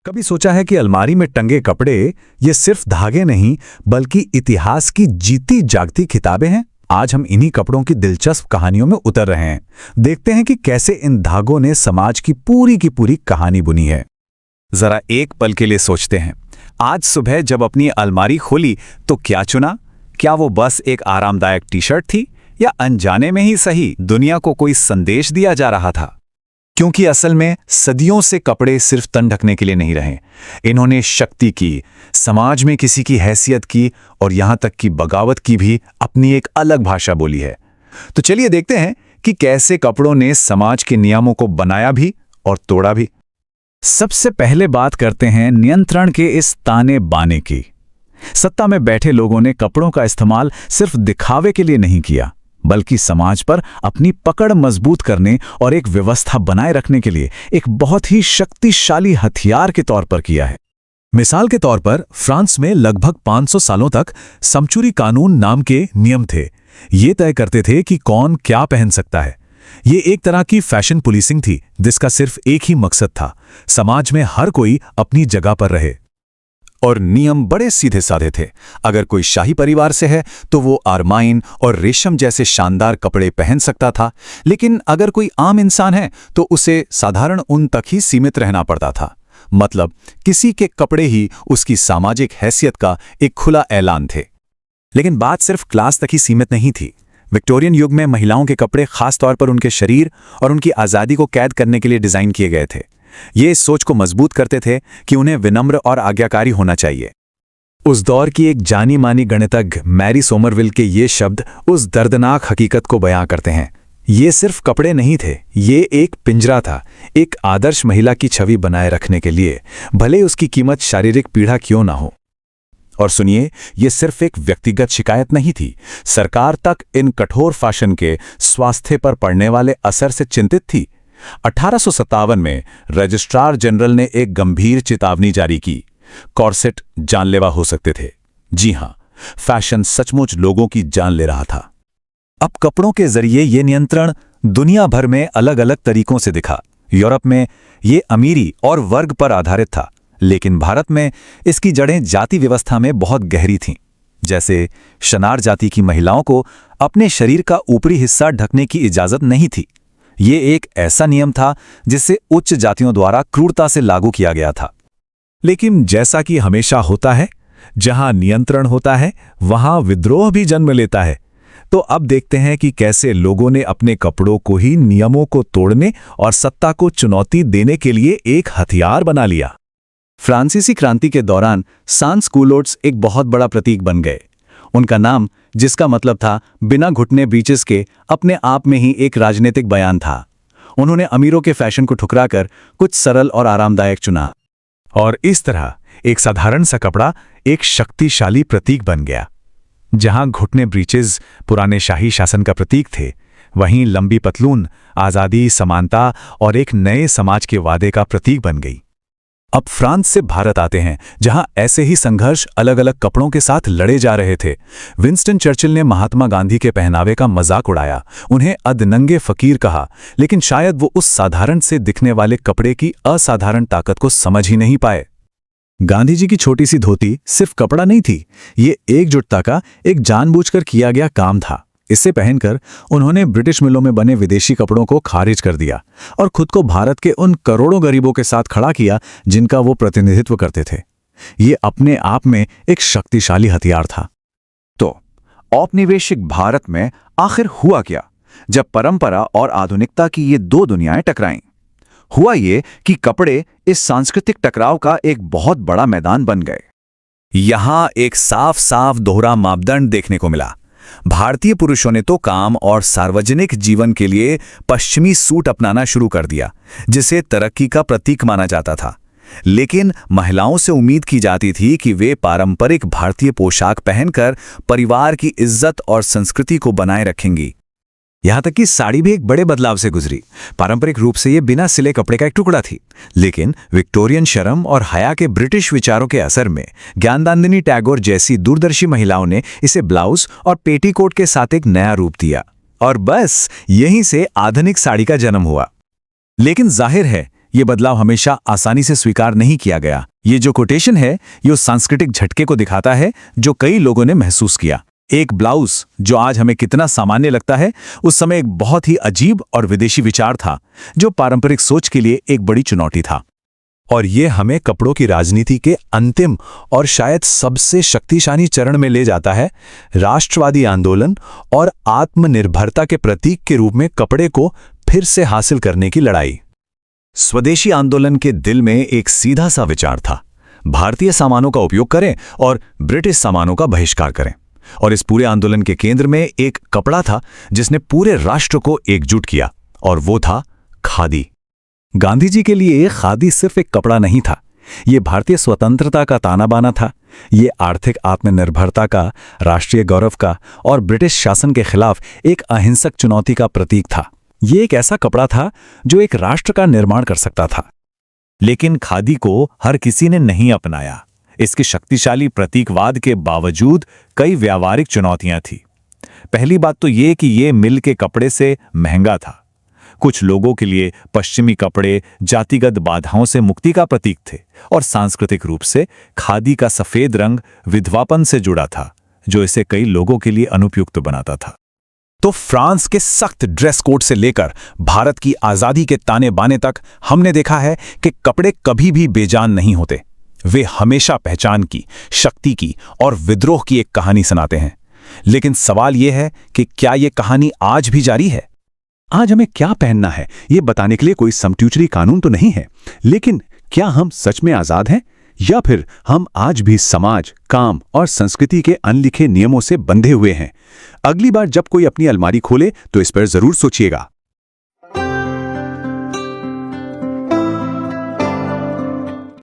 कभी सोचा है कि अलमारी में टंगे कपड़े ये सिर्फ धागे नहीं बल्कि इतिहास की जीती जागती किताबें हैं। आज हम इन्हीं कपड़ों की दिलचस्प कहानियों में उतर रहे हैं। देखते हैं कि कैसे इन धागों ने समाज की पूरी कहानी बुनी है। जरा एक पल के लिए सोचते हैं, आज सुबह जब अपनी अलमारी खोली तो क्या चुना? क्या वो बस एक आरामदायक टी शर्ट थी या अनजाने में ही सही दुनिया को कोई संदेश दिया जा रहा था? क्योंकि असल में सदियों से कपड़े सिर्फ तन ढकने के लिए नहीं रहे। इन्होंने शक्ति की, समाज में किसी की हैसियत की और यहां तक कि बगावत की भी अपनी एक अलग भाषा बोली है। तो चलिए देखते हैं कि कैसे कपड़ों ने समाज के नियमों को बनाया भी और तोड़ा भी। सबसे पहले बात करते हैं नियंत्रण के इस ताने बाने की। सत्ता में बैठे लोगों ने कपड़ों का इस्तेमाल सिर्फ दिखावे के लिए नहीं किया, बल्कि समाज पर अपनी पकड़ मजबूत करने और एक व्यवस्था बनाए रखने के लिए एक बहुत ही शक्तिशाली हथियार के तौर पर किया है। मिसाल के तौर पर फ्रांस में लगभग 500 सालों तक समचूरी कानून नाम के नियम थे। ये तय करते थे कि कौन क्या पहन सकता है। ये एक तरह की फैशन पुलिसिंग थी जिसका सिर्फ एक ही मकसद था, समाज में हर कोई अपनी जगह पर रहे। और नियम बड़े सीधे साधे थे। अगर कोई शाही परिवार से है तो वो आरमाइन और रेशम जैसे शानदार कपड़े पहन सकता था, लेकिन अगर कोई आम इंसान है तो उसे साधारण ऊन तक ही सीमित रहना पड़ता था। मतलब किसी के कपड़े ही उसकी सामाजिक हैसियत का एक खुला ऐलान थे। लेकिन बात सिर्फ क्लास तक ही सीमित नहीं थी। विक्टोरियन युग में महिलाओं के कपड़े खास तौर पर उनके शरीर और उनकी आज़ादी को कैद करने के लिए डिज़ाइन किए गए थे। ये इस सोच को मजबूत करते थे कि उन्हें विनम्र और आज्ञाकारी होना चाहिए। उस दौर की एक जानी मानी गणितज्ञ मैरी सोमरविल के ये शब्द उस दर्दनाक हकीकत को बयां करते हैं। ये सिर्फ कपड़े नहीं थे, ये एक पिंजरा था, एक आदर्श महिला की छवि बनाए रखने के लिए, भले उसकी कीमत शारीरिक पीड़ा क्यों ना हो। और सुनिए, ये सिर्फ एक व्यक्तिगत शिकायत नहीं थी। सरकार तक इन कठोर फैशन के स्वास्थ्य पर पड़ने वाले असर से चिंतित थी। 1857 में रजिस्ट्रार जनरल ने एक गंभीर चेतावनी जारी की। कॉर्सेट जानलेवा हो सकते थे। जी हां, फैशन सचमुच लोगों की जान ले रहा था। अब कपड़ों के जरिए ये नियंत्रण दुनिया भर में अलग अलग तरीकों से दिखा। यूरोप में ये अमीरी और वर्ग पर आधारित था, लेकिन भारत में इसकी जड़ें जाति व्यवस्था में बहुत गहरी थीं। जैसे शनार जाति की महिलाओं को अपने शरीर का ऊपरी हिस्सा ढकने की इजाजत नहीं थी। ये एक ऐसा नियम था जिसे उच्च जातियों द्वारा क्रूरता से लागू किया गया था। लेकिन जैसा कि हमेशा होता है, जहां नियंत्रण होता है वहां विद्रोह भी जन्म लेता है। तो अब देखते हैं कि कैसे लोगों ने अपने कपड़ों को ही नियमों को तोड़ने और सत्ता को चुनौती देने के लिए एक हथियार बना लिया। फ्रांसीसी क्रांति के दौरान सांस कुलोट्स एक बहुत बड़ा प्रतीक बन गए। उनका नाम, जिसका मतलब था बिना घुटने ब्रीचेस के, अपने आप में ही एक राजनीतिक बयान था। उन्होंने अमीरों के फैशन को ठुकराकर कुछ सरल और आरामदायक चुना, और इस तरह एक साधारण सा कपड़ा एक शक्तिशाली प्रतीक बन गया। जहां घुटने ब्रीचेस पुराने शाही शासन का प्रतीक थे, वहीं लंबी पतलून आज़ादी, समानता और एक नए समाज के वादे का प्रतीक बन गई। अब फ्रांस से भारत आते हैं, जहां ऐसे ही संघर्ष अलग अलग कपड़ों के साथ लड़े जा रहे थे। विंस्टन चर्चिल ने महात्मा गांधी के पहनावे का मजाक उड़ाया, उन्हें अधनंगे फकीर कहा, लेकिन शायद वो उस साधारण से दिखने वाले कपड़े की असाधारण ताकत को समझ ही नहीं पाए। गांधी जी की छोटी सी धोती सिर्फ कपड़ा नहीं थी, ये एकजुटता का एक जानबूझकर किया गया काम था। इसे पहनकर उन्होंने ब्रिटिश मिलों में बने विदेशी कपड़ों को खारिज कर दिया और खुद को भारत के उन करोड़ों गरीबों के साथ खड़ा किया जिनका वो प्रतिनिधित्व करते थे। ये अपने आप में एक शक्तिशाली हथियार था। तो औपनिवेशिक भारत में आखिर हुआ क्या जब परंपरा और आधुनिकता की ये दो दुनियाएं टकराईं? हुआ ये कि कपड़े इस सांस्कृतिक टकराव का एक बहुत बड़ा मैदान बन गए। यहां एक साफ साफ दोहरा मापदंड देखने को मिला। भारतीय पुरुषों ने तो काम और सार्वजनिक जीवन के लिए पश्चिमी सूट अपनाना शुरू कर दिया, जिसे तरक्की का प्रतीक माना जाता था। लेकिन महिलाओं से उम्मीद की जाती थी कि वे पारंपरिक भारतीय पोशाक पहनकर परिवार की इज्जत और संस्कृति को बनाए रखेंगी। यहां तक कि साड़ी भी एक बड़े बदलाव से गुजरी। पारंपरिक रूप से यह बिना सिले कपड़े का एक टुकड़ा थी, लेकिन विक्टोरियन शर्म और हया के ब्रिटिश विचारों के असर में ज्ञानदानिनी टैगोर जैसी दूरदर्शी महिलाओं ने इसे ब्लाउज और पेटीकोट के साथ एक नया रूप दिया, और बस यहीं से आधुनिक साड़ी का जन्म हुआ। लेकिन जाहिर है ये बदलाव हमेशा आसानी से स्वीकार नहीं किया गया। ये जो कोटेशन है ये उस सांस्कृतिक झटके को दिखाता है जो कई लोगों ने महसूस किया। एक ब्लाउज जो आज हमें कितना सामान्य लगता है, उस समय एक बहुत ही अजीब और विदेशी विचार था जो पारंपरिक सोच के लिए एक बड़ी चुनौती था। और ये हमें कपड़ों की राजनीति के अंतिम और शायद सबसे शक्तिशाली चरण में ले जाता है, राष्ट्रवादी आंदोलन और आत्मनिर्भरता के प्रतीक के रूप में कपड़े को फिर से हासिल करने की लड़ाई। स्वदेशी आंदोलन के दिल में एक सीधा सा विचार था, भारतीय सामानों का उपयोग करें और ब्रिटिश सामानों का बहिष्कार करें। और इस पूरे आंदोलन के केंद्र में एक कपड़ा था जिसने पूरे राष्ट्र को एकजुट किया, और वो था खादी। गांधी जी के लिए खादी सिर्फ एक कपड़ा नहीं था, ये भारतीय स्वतंत्रता का ताना बाना था। ये आर्थिक आत्मनिर्भरता का, राष्ट्रीय गौरव का और ब्रिटिश शासन के खिलाफ एक अहिंसक चुनौती का प्रतीक था। ये एक ऐसा कपड़ा था जो एक राष्ट्र का निर्माण कर सकता था। लेकिन खादी को हर किसी ने नहीं अपनाया। इसके शक्तिशाली प्रतीकवाद के बावजूद कई व्यावहारिक चुनौतियां थी। पहली बात तो ये कि ये मिल के कपड़े से महंगा था। कुछ लोगों के लिए पश्चिमी कपड़े जातिगत बाधाओं से मुक्ति का प्रतीक थे, और सांस्कृतिक रूप से खादी का सफेद रंग विधवापन से जुड़ा था, जो इसे कई लोगों के लिए अनुपयुक्त बनाता था। तो फ्रांस के सख्त ड्रेस कोड से लेकर भारत की आजादी के ताने बाने तक हमने देखा है कि कपड़े कभी भी बेजान नहीं होते। वे हमेशा पहचान की, शक्ति की और विद्रोह की एक कहानी सुनाते हैं। लेकिन सवाल यह है कि क्या यह कहानी आज भी जारी है? आज हमें क्या पहनना है ये बताने के लिए कोई समट्यूचरी कानून तो नहीं है, लेकिन क्या हम सच में आजाद हैं, या फिर हम आज भी समाज, काम और संस्कृति के अनलिखे नियमों से बंधे हुए हैं? अगली बार जब कोई अपनी अलमारी खोले तो इस पर जरूर सोचिएगा।